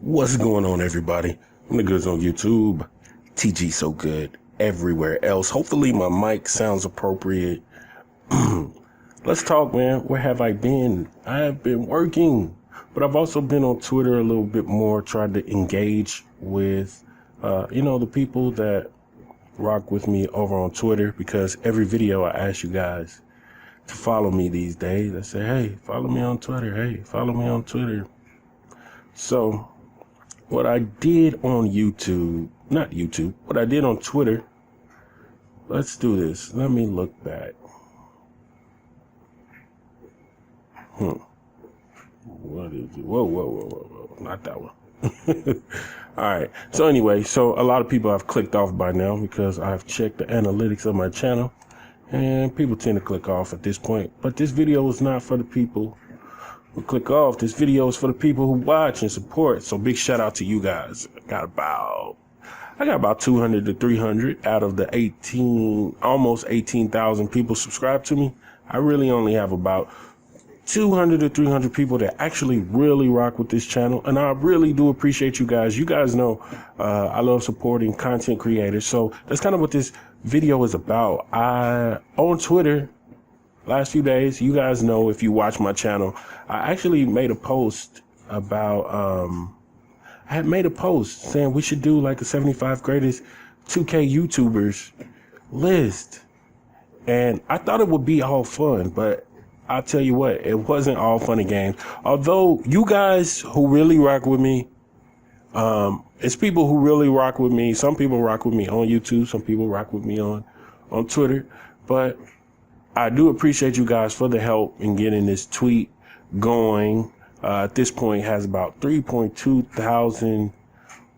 What's going on, everybody? I'm the goods on YouTube, TGsoGood everywhere else. Hopefully my mic sounds appropriate. Let's talk, man. Where have I been? I have been working, but I've also been on Twitter a little bit more, tried to engage with, the people that rock with me over on Twitter, because every video I ask you guys to follow me these days. I say, hey, follow me on Twitter. Hey, follow me on Twitter. So what I did on what I did on Twitter, let's do this. Let me look back. What is it? Whoa. Not that one. All right. So anyway, so a lot of people have clicked off by now because I've checked the analytics of my channel, and people tend to click off at this point. But this video is not for the people who click off. This video is for the people who watch and support. So big shout out to you guys. I got about 200 to 300 out of the almost 18,000 people subscribed to me. I really only have about 200 to 300 people that actually really rock with this channel. And I really do appreciate you guys. You guys know I love supporting content creators. So that's kind of what this video is about. On Twitter, last few days, you guys know, if you watch my channel, I actually made a post about, I had made a post saying we should do like a 75 greatest 2K YouTubers list. And I thought it would be all fun, but I'll tell you what, it wasn't all fun and games. Although you guys who really rock with me, it's people who really rock with me. Some people rock with me on YouTube. Some people rock with me on Twitter. But I do appreciate you guys for the help in getting this tweet going. At this point, it has about 3.2 thousand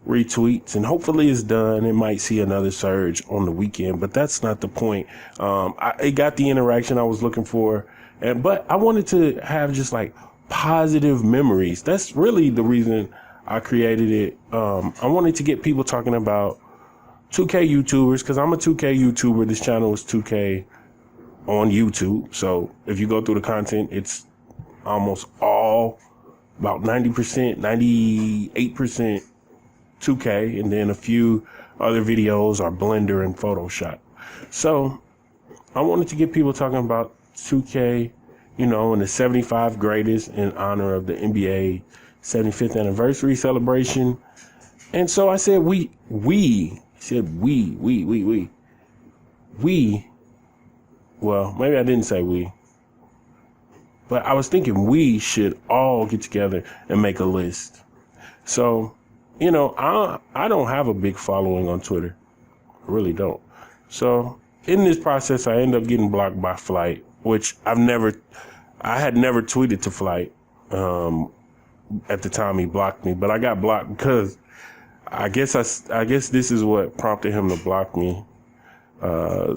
retweets, and hopefully it's done. It might see another surge on the weekend, but that's not the point. It got the interaction I was looking for, but I wanted to have just like positive memories. That's really the reason I created it. I wanted to get people talking about 2K YouTubers, because I'm a 2K YouTuber. This channel is 2K on YouTube. So if you go through the content, it's almost all about 90%, 98% 2K, and then a few other videos are Blender and Photoshop. So I wanted to get people talking about 2K, and the 75 greatest in honor of the NBA 75th anniversary celebration. And so I said we, well, maybe I didn't say we, but I was thinking we should all get together and make a list. So, I don't have a big following on Twitter. I really don't. So in this process, I end up getting blocked by Flight, which I had never tweeted to Flight at the time he blocked me, but I got blocked because I guess this is what prompted him to block me.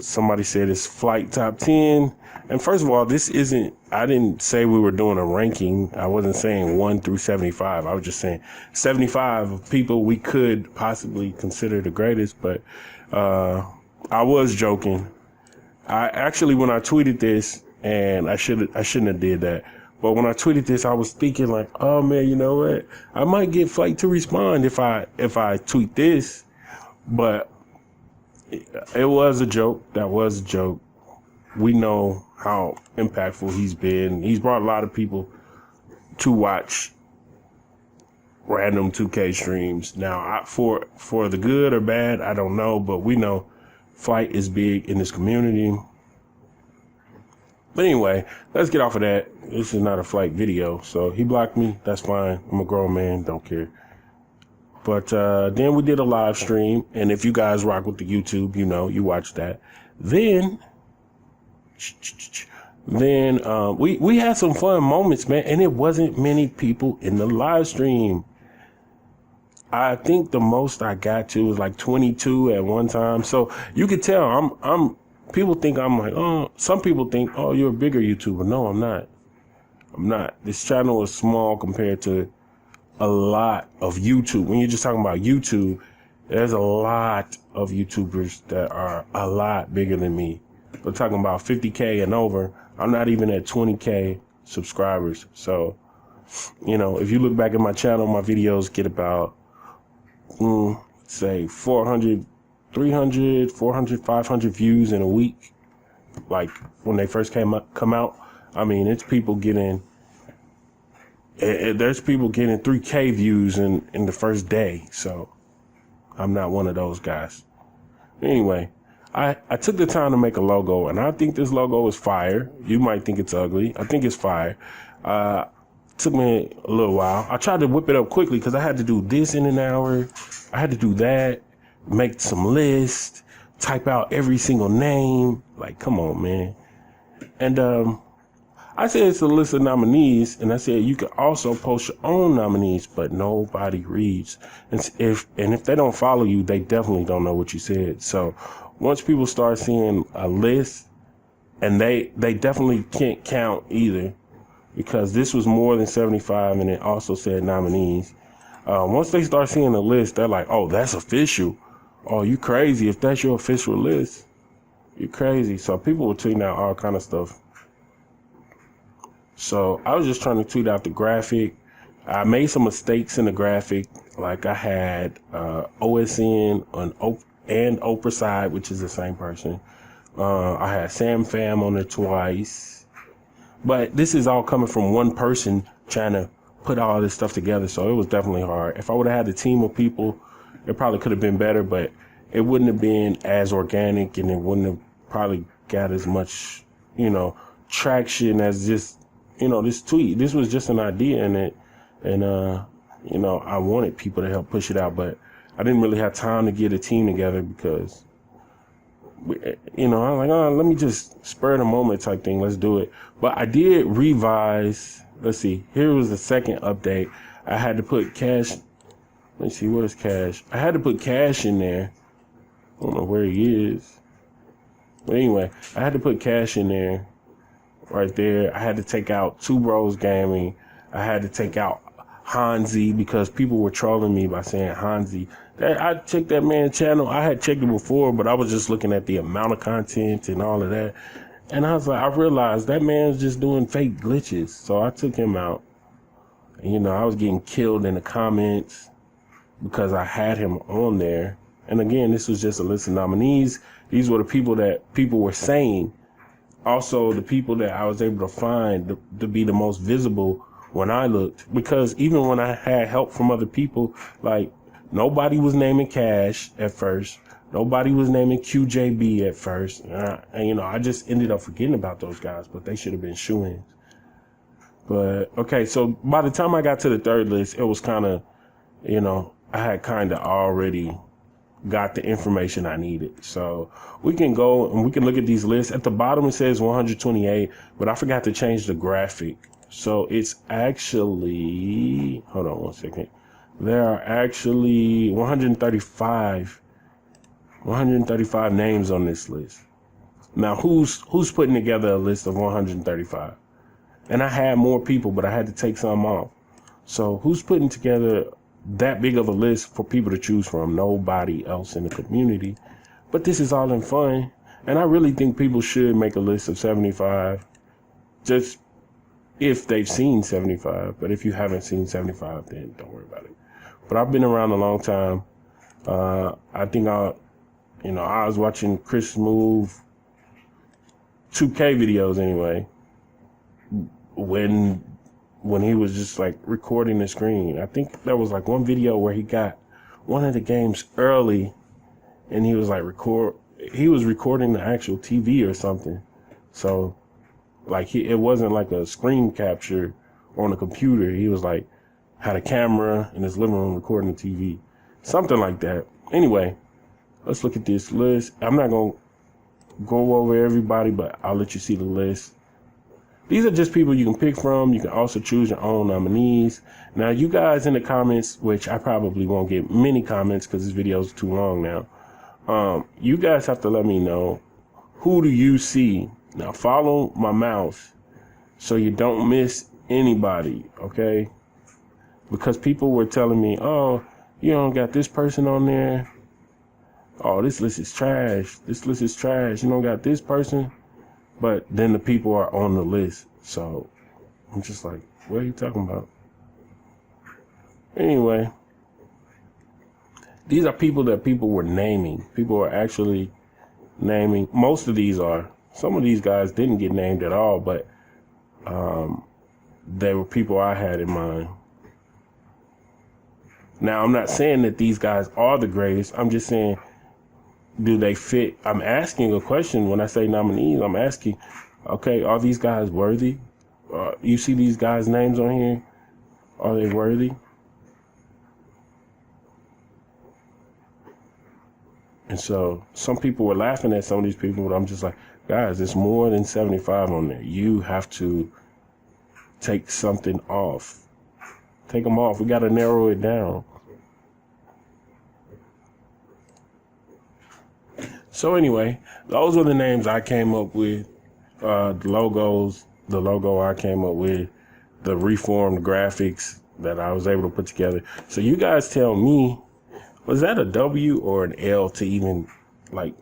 Somebody said it's Flight Top 10. And first of all, I didn't say we were doing a ranking. I wasn't saying 1 through 75. I was just saying 75 of people we could possibly consider the greatest. But I was joking. I actually, when I tweeted this, and I shouldn't have did that, but when I tweeted this, I was thinking like, oh man, you know what? I might get Flight to respond if I tweet this. But it was a joke. That was a joke. We know how impactful he's been. He's brought a lot of people to watch random 2K streams. Now, for the good or bad, I don't know, but we know Flight is big in this community. But anyway, let's get off of that. This is not a Flight video. So he blocked me. That's fine. I'm a grown man. Don't care. But then we did a live stream, and if you guys rock with the YouTube, you watch that. Then we had some fun moments, man, and it wasn't many people in the live stream. I think the most I got to was like 22 at one time. So you could tell people think I'm like, oh, some people think, oh, you're a bigger YouTuber. No, I'm not. I'm not. This channel is small compared to a lot of YouTube. When you're just talking about YouTube, there's a lot of YouTubers that are a lot bigger than me. We're talking about 50K and over. I'm not even at 20K subscribers. So You know, if you look back at my channel, my videos get about, say 400, 300, 400, 500 views in a week. Like when they first come out. I mean, it's people getting, there's people getting 3K views in the first day. So I'm not one of those guys. Anyway, I took the time to make a logo, and I think this logo is fire. You might think it's ugly. I think it's fire. Took me a little while. I tried to whip it up quickly because I had to do this in an hour. I had to do that, make some lists, type out every single name. Like, come on, man. And I said it's a list of nominees, and I said you can also post your own nominees, but nobody reads. And if they don't follow you, they definitely don't know what you said. So once people start seeing a list, and they definitely can't count either, because this was more than 75, and it also said nominees. Once they start seeing the list, they're like, oh, that's official. Oh, you crazy. If that's your official list, you're crazy. So people were tweeting out all kind of stuff. So I was just trying to tweet out the graphic. I made some mistakes in the graphic. Like I had OSN and Oprah side, which is the same person. I had Sam Fam on there twice. But this is all coming from one person trying to put all this stuff together. So it was definitely hard. If I would have had a team of people, it probably could have been better, but it wouldn't have been as organic, and it wouldn't have probably got as much, traction as this, this tweet. This was just an idea in it. And, I wanted people to help push it out, but I didn't really have time to get a team together because, I was like, oh, let me just spur the moment type thing. Let's do it. But I did revise. Let's see. Here was the second update. I had to put Cash. Let's see. Where's Cash? I had to put Cash in there. I don't know where he is. But anyway, I had to put Cash in there right there. I had to take out Two Bros Gaming. I had to take out Hanzi because people were trolling me by saying Hanzi. I checked that man's channel. I had checked it before, but I was just looking at the amount of content and all of that. And I was like, I realized that man's just doing fake glitches. So I took him out. And, I was getting killed in the comments because I had him on there. And again, this was just a list of nominees. These were the people that people were saying. Also, the people that I was able to find to be the most visible when I looked. Because even when I had help from other people, like nobody was naming Cash at first. Nobody was naming QJB at first. And I just ended up forgetting about those guys, but they should have been shoo-ins. But, okay, so by the time I got to the third list, it was kind of, I had kind of already got the information I needed. So we can go and we can look at these lists. At the bottom, it says 128, but I forgot to change the graphic. So it's actually, hold on one second. There are actually 135 names on this list. Now, who's putting together a list of 135? And I had more people, but I had to take some off. So who's putting together that big of a list for people to choose from? Nobody else in the community. But this is all in fun. And I really think people should make a list of 75, just if they've seen 75. But if you haven't seen 75, then don't worry about it. But I've been around a long time. I think I was watching Chris Move 2K videos anyway, when he was just like recording the screen. I think there was like one video where he got one of the games early and he was like recording the actual TV or something. So like it wasn't like a screen capture on a computer. He was like had a camera in his living room recording the TV, something like that. Anyway, let's look at this list. I'm not going to go over everybody, but I'll let you see the list. These are just people you can pick from. You can also choose your own nominees. Now, you guys in the comments, which I probably won't get many comments because this video is too long now. You guys have to let me know, who do you see? Now, follow my mouse so you don't miss anybody, okay? Because people were telling me, oh, you don't got this person on there. Oh, this list is trash. This list is trash. You don't got this person. But then the people are on the list. So I'm just like, what are you talking about? Anyway, these are people that people were naming. People were actually naming. Most of these are. Some of these guys didn't get named at all, but they were people I had in mind. Now, I'm not saying that these guys are the greatest. I'm just saying, do they fit? I'm asking a question when I say nominees. I'm asking, okay, are these guys worthy? You see these guys' names on here? Are they worthy? And so some people were laughing at some of these people, but I'm just like, guys, it's more than 75 on there. You have to take something off. Take them off. We got to narrow it down. So anyway, those were the names I came up with. The logo I came up with, the reformed graphics that I was able to put together. So you guys tell me, was that a W or an L to even like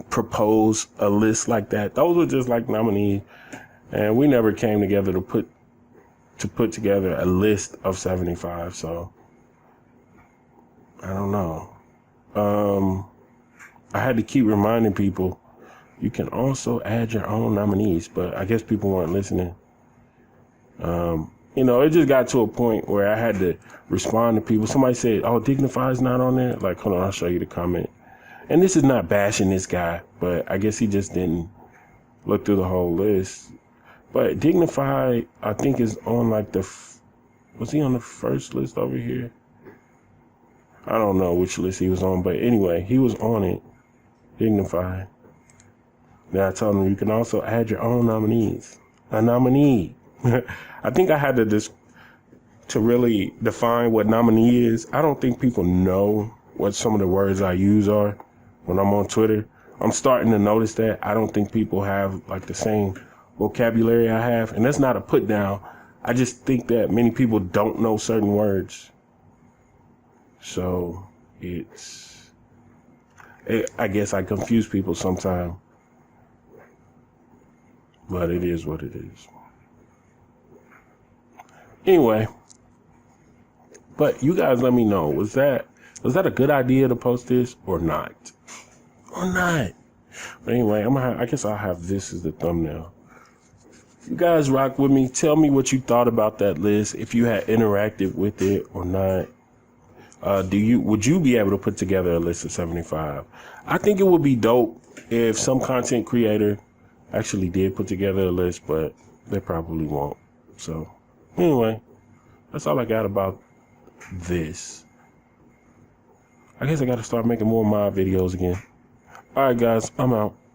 propose a list like that? Those were just like nominees, and we never came together to put together a list of 75. So I don't know. I had to keep reminding people you can also add your own nominees, but I guess people weren't listening. It just got to a point where I had to respond to people. Somebody said, "Oh, Dignify's not on there." Like, hold on, I'll show you the comment. And this is not bashing this guy, but I guess he just didn't look through the whole list. But Dignify, I think, is on like was he on the first list over here? I don't know which list he was on, but anyway, he was on it. Dignify. Now I told him you can also add your own nominees. A nominee. I think I had to really define what nominee is. I don't think people know what some of the words I use are when I'm on Twitter. I'm starting to notice that. I don't think people have like the same vocabulary I have. And that's not a put down. I just think that many people don't know certain words. So I guess I confuse people sometimes. But it is what it is. Anyway, but you guys let me know, was that a good idea to post this or not? Or not? But anyway, I guess I'll have this as the thumbnail. You guys rock with me. Tell me what you thought about that list, if you had interacted with it or not. Would you be able to put together a list of 75? I think it would be dope if some content creator actually did put together a list, but they probably won't. So anyway, that's all I got about this. I guess I got to start making more mod videos again. All right, guys, I'm out.